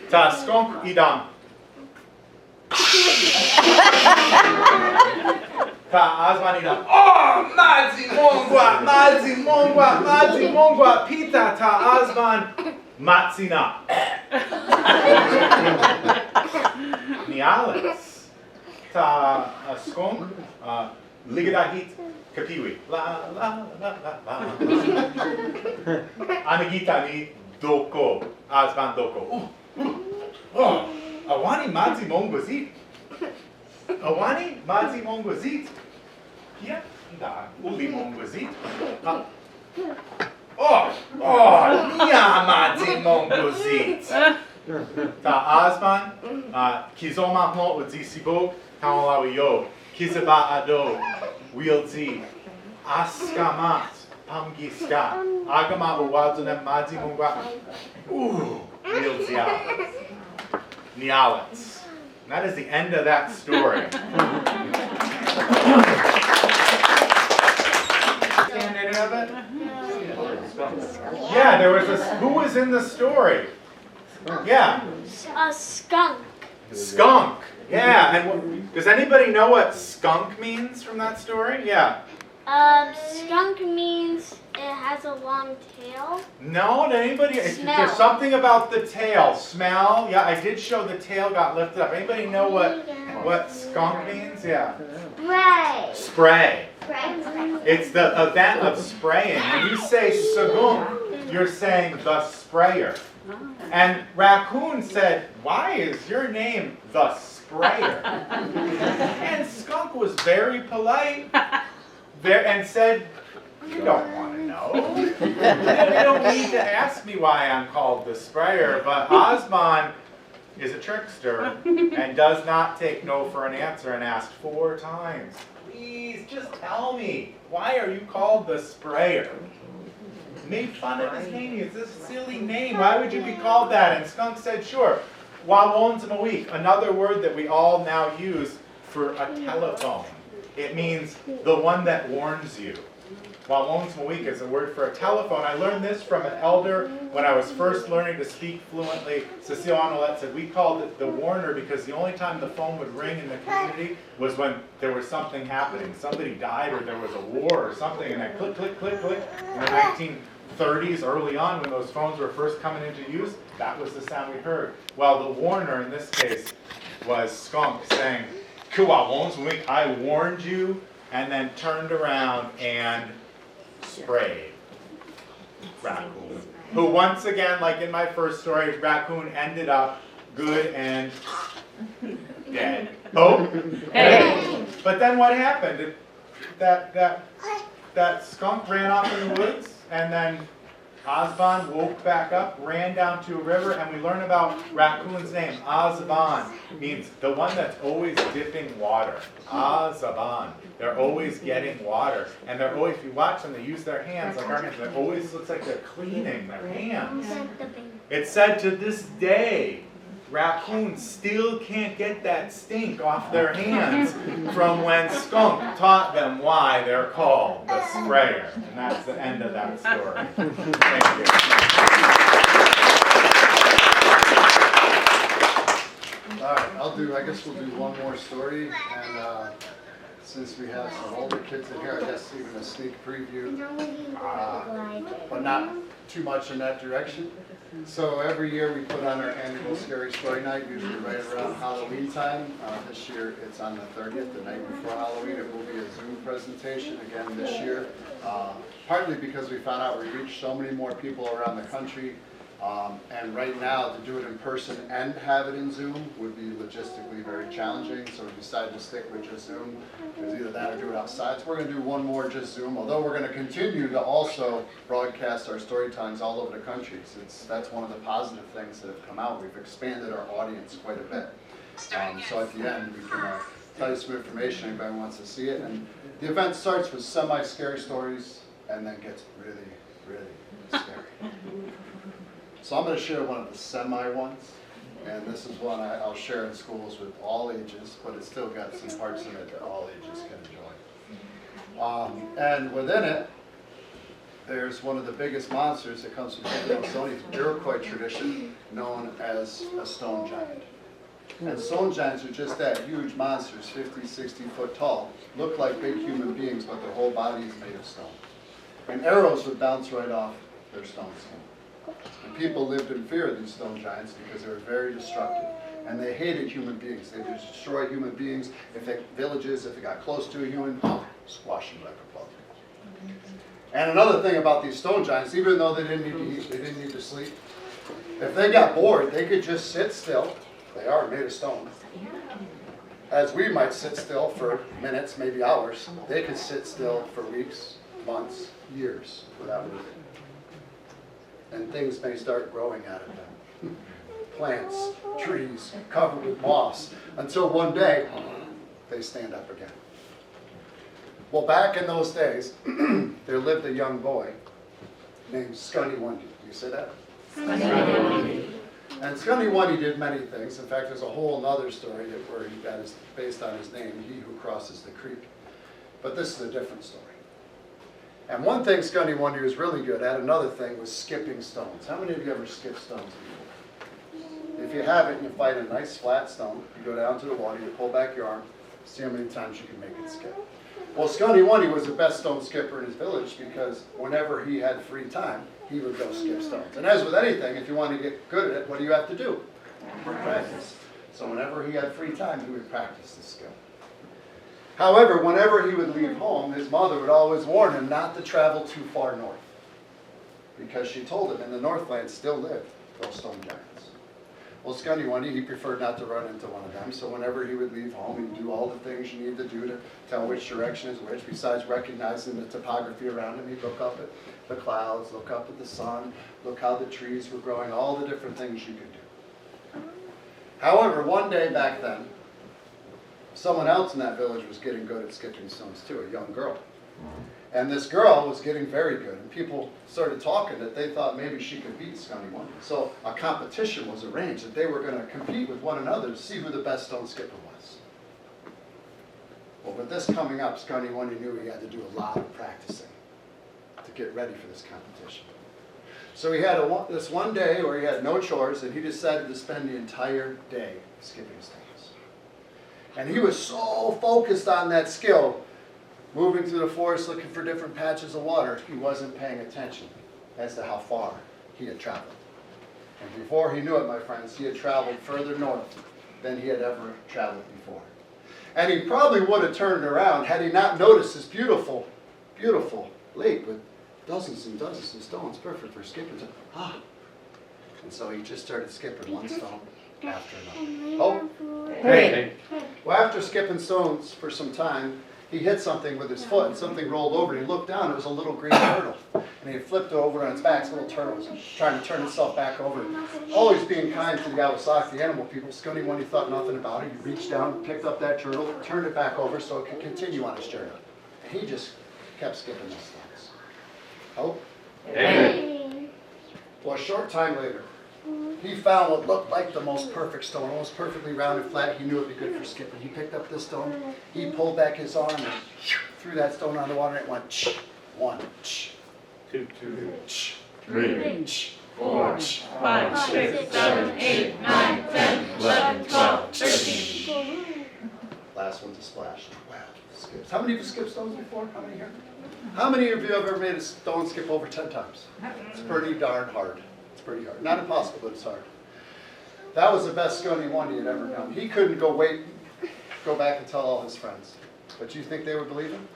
ta skunk idam Ta azmanida. Oh, madzi mongwa, pita ta azman matsina. Nialis. Ta skunk, ligadahit kapiwi. La la la la la. Anagita ni doko, azman doko. Oh, awani madzi mongwazit. Awani madzi mongwazit. Kia da uli mongwazit. Oh, nia madzi mongwazit. Ta azman, kizoma hon uzisibo, taolawi yo. Kizaba ado, wielzi. Askamat, pamgiska. Agama uwazunem madzi mongwa. Wielzia. Nialets. And that is the end of that story. Understand any of it? Yeah, there was a. Who was in the story? Yeah. A skunk. Skunk. Yeah. And does anybody know what skunk means from that story? Yeah. Skunk means it has a long tail. No, anybody? Smell. There's something about the tail. Smell. Yeah, I did show the tail got lifted up. Anybody know what skunk means? Yeah. Spray. Spray. Spray. It's the event of spraying. When you say sagum, you're saying the sprayer. And Raccoon said, "Why is your name the sprayer?" And Skunk was very polite and said, "You don't want to know. You don't need to ask me why I'm called the sprayer." But Osman is a trickster and does not take no for an answer and asked 4 times. "Please, just tell me, why are you called the sprayer?" Made fun of his name. It's a silly name. Why would you be called that? And Skunk said, "Sure. Wawonzamawik," another word that we all now use for a telephone. It means the one that warns you. Wawonzamawik is a word for a telephone. I learned this from an elder when I was first learning to speak fluently. Cecile Anolet said we called it the warner because the only time the phone would ring in the community was when there was something happening. Somebody died or there was a war or something, and then click, click, click, click. In the 1930s, early on, when those phones were first coming into use, that was the sound we heard. Well, the warner in this case was Skunk saying, "Kuwawonzamawik, I warned you," and then turned around and sprayed raccoon, who once again, like in my first story, raccoon ended up good and dead. Oh, Hey. but then what happened? That skunk ran off in the woods, and then Osbon woke back up, ran down to a river, and we learn about raccoon's name. Osbon means the one that's always dipping water. Osbon. They're always getting water. And they're always, if you watch them, they use their hands like our hands. It always looks like they're cleaning their hands. It's said to this day, raccoons still can't get that stink off their hands from when skunk taught them why they're called the sprayer. And that's the end of that story. Thank you. All right, I guess we'll do one more story, and since we have some older kids in here, I guess even a sneak preview, but not too much in that direction. So every year we put on our annual Scary Story Night, usually right around Halloween time. This year it's on the 30th, the night before Halloween. It will be a Zoom presentation again this year, partly because we found out we reached so many more people around the country. And right now, to do it in person and have it in Zoom would be logistically very challenging, so we decided to stick with just Zoom. It was either that or do it outside. So we're going to do one more just Zoom, although we're going to continue to also broadcast our story times all over the country. That's one of the positive things that have come out. We've expanded our audience quite a bit. So at the end, we can tell you some information if anybody wants to see it. And the event starts with semi-scary stories and then gets really, really scary. So I'm going to share one of the semi ones, and this is one I'll share in schools with all ages, but it's still got some parts in it that all ages can enjoy. And within it, there's one of the biggest monsters that comes from the Haudenosaunee Iroquois tradition, known as a stone giant. And stone giants are just that, huge monsters, 50, 60 foot tall, look like big human beings, but their whole body is made of stone. And arrows would bounce right off their stone skin. And people lived in fear of these stone giants because they were very destructive. And they hated human beings. They would destroy human beings. Villages, if it got close to a human, squash them like a bug. And another thing about these stone giants, even though they didn't need to eat, they didn't need to sleep, if they got bored, they could just sit still. They are made of stone. As we might sit still for minutes, maybe hours, they could sit still for weeks, months, years without moving. And things may start growing out of them. Plants, trees, covered with moss, until one day, they stand up again. Well, back in those days, there lived a young boy named Scunny Wundy. You say that? And Scunny Wundy did many things. In fact, there's a whole other story that is based on his name, He Who Crosses the Creek. But this is a different story. And one thing Scunny Wundy was really good at, another thing, was skipping stones. How many of you ever skipped stones before? If you haven't, you find a nice flat stone, you go down to the water, you pull back your arm, see how many times you can make it skip. Well, Scunny Wundy was the best stone skipper in his village because whenever he had free time, he would go skip stones. And as with anything, if you want to get good at it, what do you have to do? Practice. So whenever he had free time, he would practice the skill. However, whenever he would leave home, his mother would always warn him not to travel too far north, because she told him in the Northland still lived those stone giants. Well, Scunny Wundy, he preferred not to run into one of them, so whenever he would leave home, he'd do all the things you need to do to tell which direction is which. Besides recognizing the topography around him, he'd look up at the clouds, look up at the sun, look how the trees were growing, all the different things you could do. However, one day back then, someone else in that village was getting good at skipping stones too, a young girl. And this girl was getting very good, and people started talking that they thought maybe she could beat Scunny Wundy. So a competition was arranged that they were going to compete with one another to see who the best stone skipper was. Well, with this coming up, Scunny Wundy knew he had to do a lot of practicing to get ready for this competition. So he had this one day where he had no chores, and he decided to spend the entire day skipping stones. And he was so focused on that skill, moving through the forest looking for different patches of water, he wasn't paying attention as to how far he had traveled. And before he knew it, my friends, he had traveled further north than he had ever traveled before. And he probably would have turned around had he not noticed this beautiful, beautiful lake with dozens and dozens of stones, perfect for skipping. And so he just started skipping one stone after another. Oh, Hey. well, after skipping stones for some time, he hit something with his foot and something rolled over. And he looked down, it was a little green turtle. And he flipped over on its back, this little turtle was trying to turn itself back over. Always being kind to the Awasaki, the animal people. Scunny one, he thought nothing about it. He reached down, picked up that turtle, turned it back over so it could continue on its journey. And he just kept skipping those stones. Oh, Hey. well, a short time later, he found what looked like the most perfect stone, almost perfectly rounded, flat. He knew it'd be good for skipping. He picked up this stone, he pulled back his arm and threw that stone on the water, and it went one, 2, 3, 4, 5, 6, 7, 8, 9, 10, 11, 12, 13. Last one to splash. 12 skips. How many of you skipped stones before? How many here? How many of you have ever made a stone skip over 10 times? It's pretty darn hard. It's pretty hard. Not impossible, but it's hard. That was the best Scunny one he had ever done. He couldn't go back and tell all his friends. But you think they would believe him?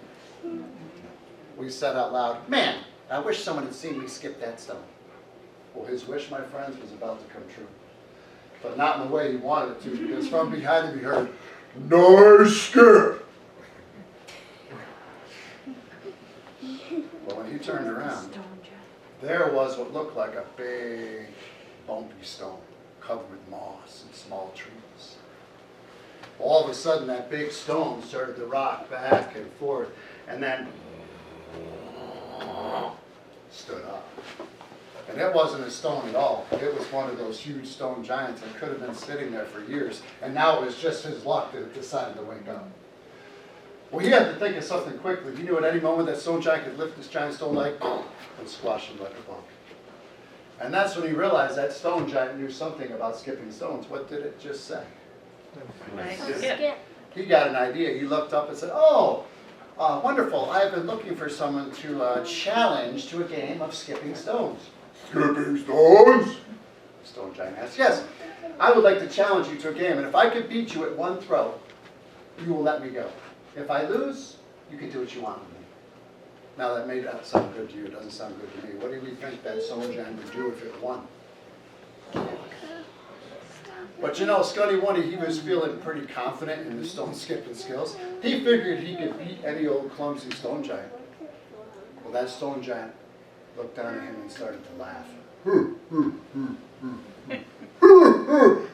We said out loud, man, I wish someone had seen me skip that stone. Well, his wish, my friends, was about to come true. But not in the way he wanted it to, because from behind him he heard, "Nice skip!" Well, when he turned around, there was what looked like a big, bumpy stone covered with moss and small trees. All of a sudden, that big stone started to rock back and forth, and then stood up. And it wasn't a stone at all. It was one of those huge stone giants that could have been sitting there for years, and now it was just his luck that it decided to wake up. Well, he had to think of something quickly. He knew at any moment that stone giant could lift this giant stone leg and squash him like a ball. And that's when he realized that stone giant knew something about skipping stones. What did it just say? Skip. He got an idea. He looked up and said, "Oh, wonderful. I've been looking for someone to challenge to a game of skipping stones." "Skipping stones?" The stone giant asked. "Yes, I would like to challenge you to a game, and if I could beat you at one throw, you will let me go. If I lose, you can do what you want with me." Now that may not sound good to you. It doesn't sound good to me. What do we think that stone giant would do if it won? But you know, Scunny One, he was feeling pretty confident in his stone skipping skills. He figured he could beat any old clumsy stone giant. Well, that stone giant looked down at him and started to laugh.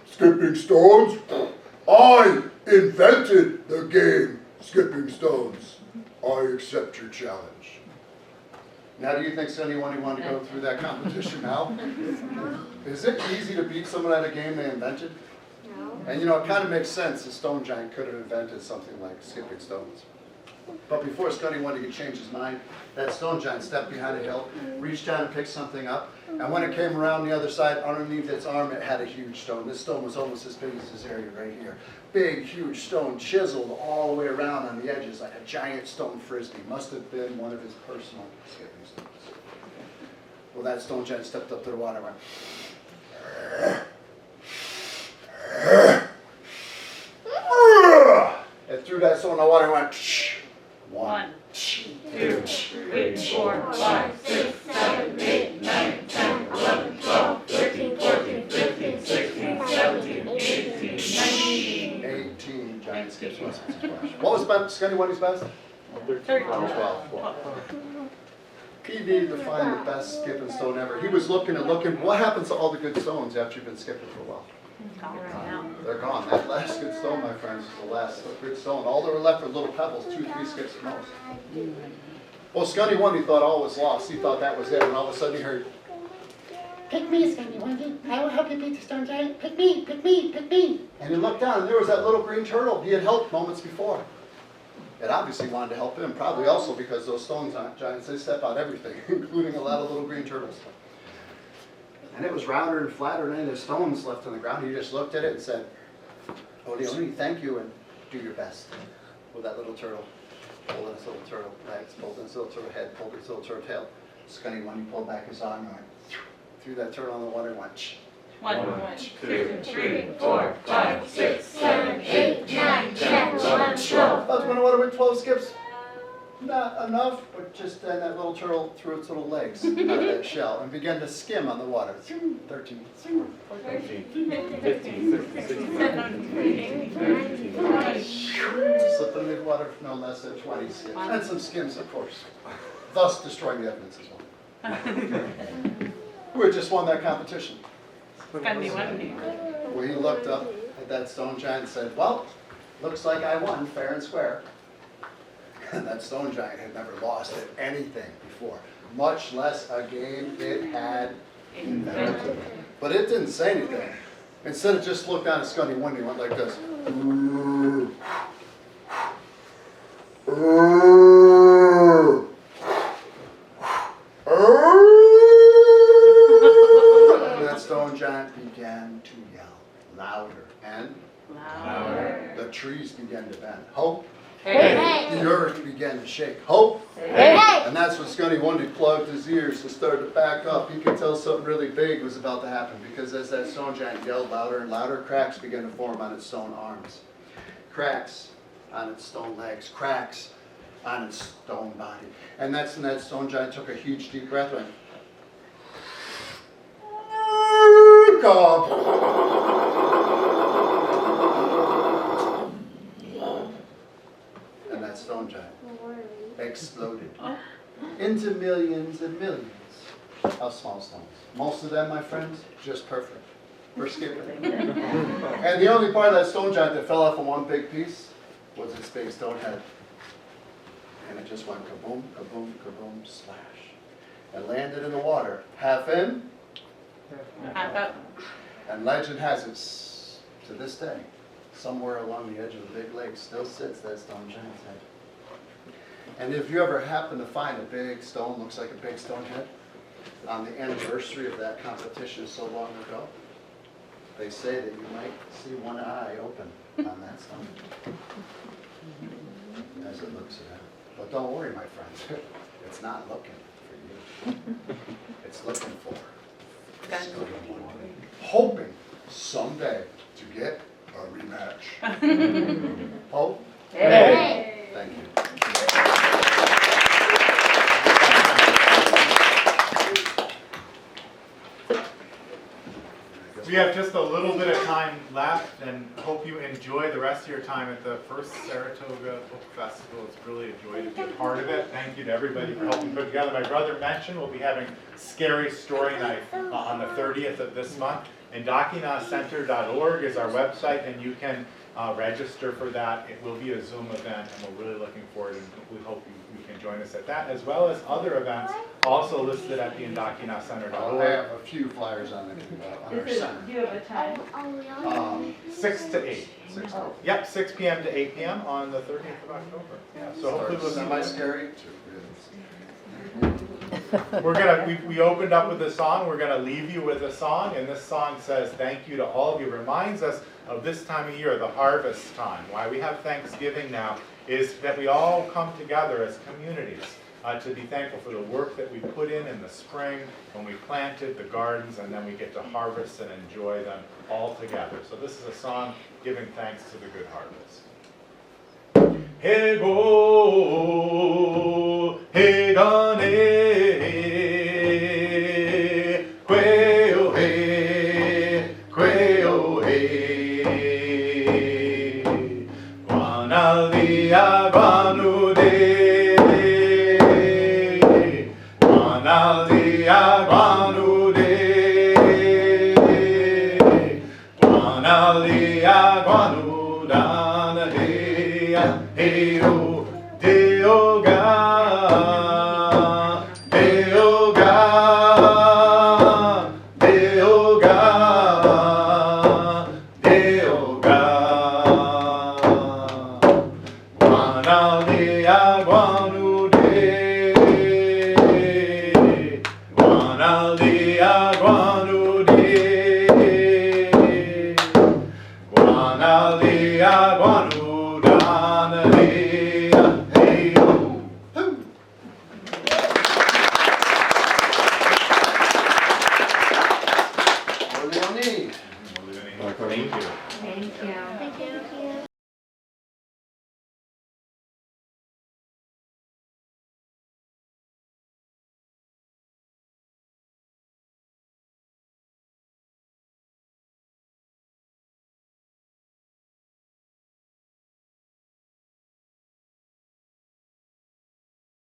"Skipping stones? I invented the game skipping stones. I accept your challenge." Now, do you think Scunny One wanted to go through that competition now? Is it easy to beat someone at a game they invented? No. And you know, it kind of makes sense. The stone giant could have invented something like skipping stones. But before Scunny One could change his mind, that stone giant stepped behind a hill, reached down and picked something up, and when it came around the other side, underneath its arm, it had a huge stone. This stone was almost as big as this area right here. Big, huge stone, chiseled all the way around on the edges like a giant stone frisbee. Must have been one of his personal skipping stones. Well, that stone giant stepped up to the water and went, and threw that stone in the water and went, 1, 2, 3, 4, 5, 6, 7, 8, 9, 10, 11, 12, 13, 14, 15, 16, 17, 18, 19. 18 giant skips. What was Scunny One's best? 12. He needed to find the best skipping stone ever. He was looking and looking. What happens to all the good stones after you've been skipping for a while? They're gone. That last good stone, my friends, is the last good stone. All that were left were little pebbles, 2, 3 skips at most. Well, Scunny One, he thought all was lost. He thought that was it. And all of a sudden he heard, "Pick me, Scunny One. I will help you beat the stone giant. Pick me, pick me, pick me." And he looked down, and there was that little green turtle he had helped moments before. It obviously wanted to help him, probably also because those stone giants, they step on everything, including a lot of little green turtles. And it was rounder and flatter than any of the stones left on the ground. He just looked at it and said, "Oleoni, thank you, and do your best." With that little turtle, holding his little turtle legs, holding his little turtle head, holding his little turtle tail. Scunny One, he pulled back his arm and went, threw that turtle in the water and went, 1, 2, 3, 4, 5, 6, 7, 8, 9, 10, 11, 12. That's when the water went 12 skips. Not enough, but just then that little turtle threw its little legs out of that shell and began to skim on the water. 13, 14, 15, 16, 17, 18, 19. slipped in the water for no less than 20 skims. And some skims, of course, thus destroying the evidence as well. Who had just won that competition? Scandi Wendy. Well, he looked up at that stone giant and said, well, looks like I won fair and square. And that stone giant had never lost at anything before, much less a game it had invented. But it didn't say anything. Instead, it just looked down at Scandi Wendy and went like this. And that stone giant began to yell louder and Louder. the trees began to bend. Hope. Hey. The earth began to shake. Hope. Hey. And that's when Scandi Wendy plugged his ears and started to back up. He could tell something really big was about to happen because as that stone giant yelled louder and louder, cracks began to form on its stone arms. Cracks on its stone legs. Cracks on its stone body. And that's when that stone giant took a huge deep breath and and that stone giant exploded into millions and millions of small stones. Most of them, my friends, just perfect for skipping. And the only part of that stone giant that fell off in one big piece was its big stone head. And it just went kaboom, kaboom, kaboom, slash. It landed in the water, half in, Half up. and legend has it, to this day, somewhere along the edge of the big lake still sits that stone giant's head. And if you ever happen to find a big stone, looks like a big stone head, on the anniversary of that competition so long ago, they say that you might see one eye open on that stone as it looks at it. But don't worry, my friends, it's not looking for you. It's looking for hoping someday to get a rematch. Hope? Hey. Thank you. We have just a little bit of time left and hope you enjoy the rest of your time at the first Saratoga Book Festival. It's really a joy to be a part of it. Thank you to everybody for helping put together. My brother mentioned we'll be having Scary Story Night on the 30th of this month. Ndakinna.org is our website, and you can register for that. It will be a Zoom event, and we're really looking forward, and we hope you can join us at that, as well as other events also listed at the Ndakinna.org. I have a few flyers on our center. Do you have a time? 6 to 8. 6 to 8. Yep, 6 p.m. to 8 p.m. on the 30th of October. Yeah, so hopefully we'll see you. Semi-scary. We opened up with a song. We're gonna leave you with a song, and this song says thank you to all of you. Reminds us of this time of year, the harvest time. Why we have Thanksgiving now is that we all come together as communities to be thankful for the work that we put in the spring when we planted the gardens, and then we get to harvest and enjoy them all together. So this is a song giving thanks to the good harvest. Hey go, hey gane, quail hey, quail hey, guanalia guanude, guanalia guanude, guanalia guanudana hey, oh.